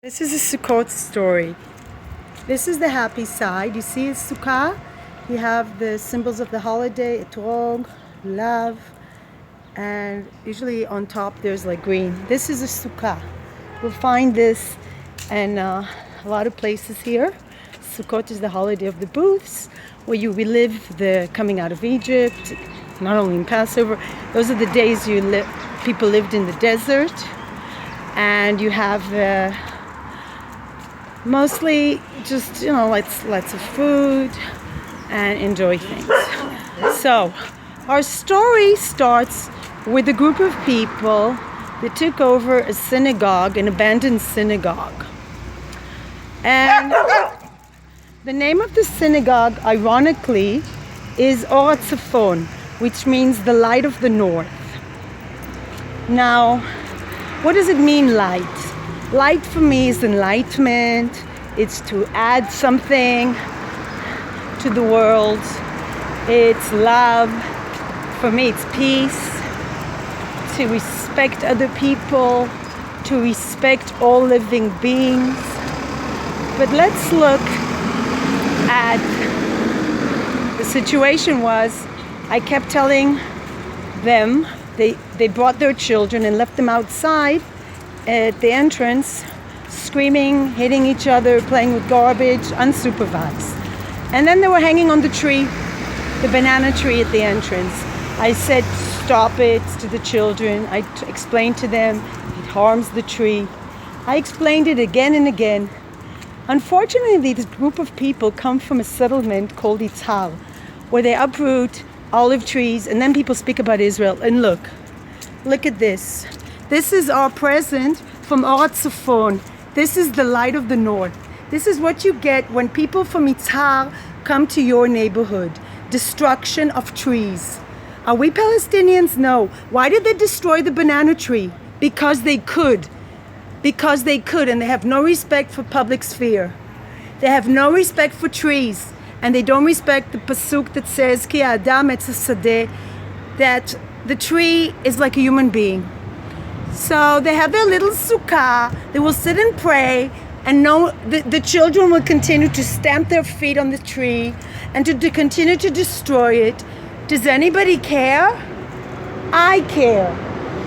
This is a Sukkot story. This is the happy side. You see a sukkah. You have the symbols of the holiday, etrog, love, and usually on top there's like green. This is a sukkah. You'll find this in a lot of places here. Sukkot is the holiday of the booths, where you relive the coming out of Egypt, not only in Passover. Those are the days people lived in the desert, and you have mostly just, lots of food and enjoy things. So our story starts with a group of people that took over a synagogue, an abandoned synagogue. And the name of the synagogue, ironically, is Or HaTzafon, which means the light of the north. Now, what does it mean, light? Light for me is enlightenment. It's to add something to the world. It's love. For me, it's peace. To respect other people. To respect all living beings. But let's look at the situation was, I kept telling them, they brought their children and left them outside at the entrance, screaming, hitting each other, playing with garbage, unsupervised. And then they were hanging on the tree, the banana tree at the entrance. I said, stop it, to the children. I explained to them, it harms the tree. I explained it again and again. Unfortunately, this group of people come from a settlement called Itzhar, where they uproot olive trees, and then people speak about Israel. And look at this. This is our present from Or HaTzafon. This is the light of the north. This is what you get when people from Itzhar come to your neighborhood. Destruction of trees. Are we Palestinians? No. Why did they destroy the banana tree? Because they could. Because they could, and they have no respect for public sphere. They have no respect for trees, and they don't respect the pasuk that says, Ki Adam etz hasadeh, that the tree is like a human being. So they have their little sukkah, they will sit and pray, and the children will continue to stamp their feet on the tree and to continue to destroy it. Does anybody care? I care.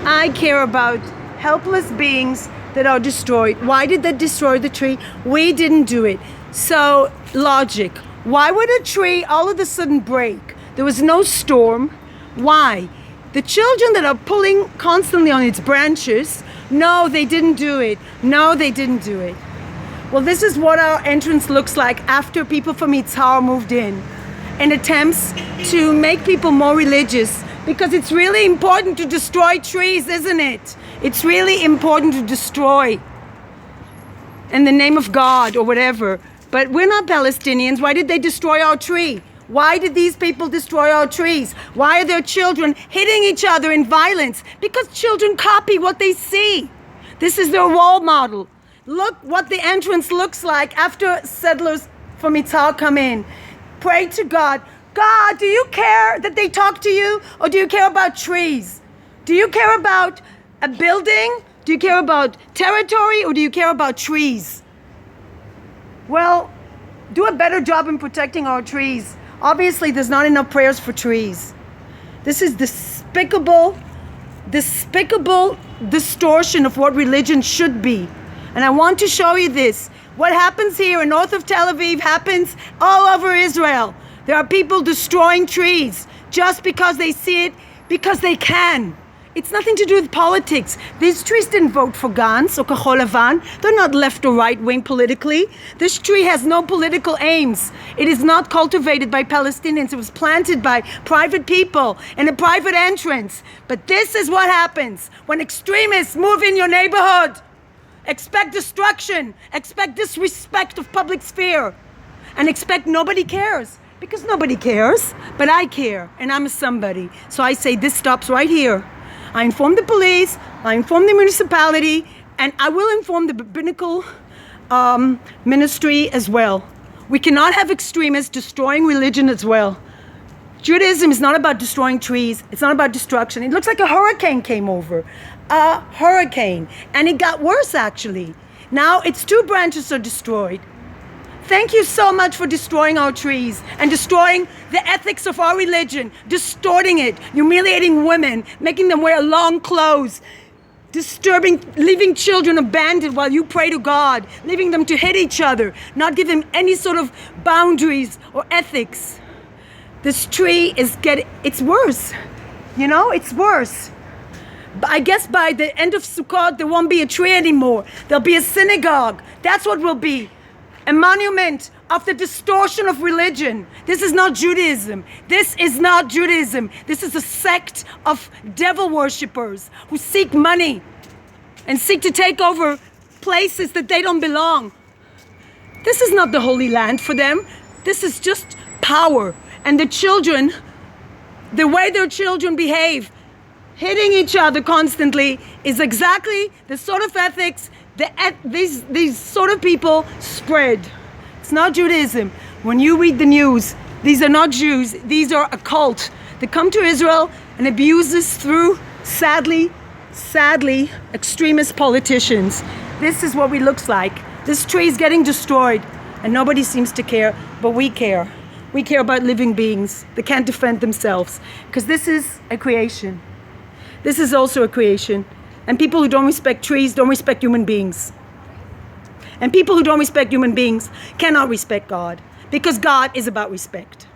I care about helpless beings that are destroyed. Why did they destroy the tree? We didn't do it. So, logic. Why would a tree all of a sudden break? There was no storm. Why? The children that are pulling constantly on its branches, no, they didn't do it. No, they didn't do it. Well, this is what our entrance looks like after people from Itzhar moved in attempts to make people more religious, because it's really important to destroy trees, isn't it? It's really important to destroy in the name of God or whatever. But we're not Palestinians. Why did they destroy our tree? Why did these people destroy our trees? Why are their children hitting each other in violence? Because children copy what they see. This is their role model. Look what the entrance looks like after settlers from Itzhar come in. Pray to God. God, do you care that they talk to you? Or do you care about trees? Do you care about a building? Do you care about territory? Or do you care about trees? Well, do a better job in protecting our trees. Obviously, there's not enough prayers for trees. This is despicable distortion of what religion should be. And I want to show you this. What happens here in north of Tel Aviv happens all over Israel. There are people destroying trees just because they see it, because they can. It's nothing to do with politics. These trees didn't vote for Gantz or Kahol Lavan. They're not left or right wing politically. This tree has no political aims. It is not cultivated by Palestinians. It was planted by private people in a private entrance. But this is what happens when extremists move in your neighborhood. Expect destruction. Expect disrespect of public sphere. And expect nobody cares. Because nobody cares. But I care. And I'm a somebody. So I say this stops right here. I inform the police, I inform the municipality, and I will inform the rabbinical ministry as well. We cannot have extremists destroying religion as well. Judaism is not about destroying trees. It's not about destruction. It looks like a hurricane came over. A hurricane. And it got worse, actually. Now its 2 branches are destroyed. Thank you so much for destroying our trees and destroying the ethics of our religion, distorting it, humiliating women, making them wear long clothes, leaving children abandoned while you pray to God, leaving them to hit each other, not give them any sort of boundaries or ethics. This tree it's worse. It's worse. I guess by the end of Sukkot, there won't be a tree anymore. There'll be a synagogue. That's what will be. A monument of the distortion of religion. This is not Judaism. This is not Judaism. This is a sect of devil worshippers who seek money and seek to take over places that they don't belong. This is not the Holy Land for them. This is just power. And the children, the way their children behave, hitting each other constantly, is exactly the sort of ethics these sort of people spread. It's not Judaism. When you read the news, these are not Jews. These are a cult. They come to Israel and abuse us through, sadly, extremist politicians. This is what it looks like. This tree is getting destroyed and nobody seems to care, but we care. We care about living beings that can't defend themselves, because this is a creation. This is also a creation. And people who don't respect trees don't respect human beings. And people who don't respect human beings cannot respect God, because God is about respect.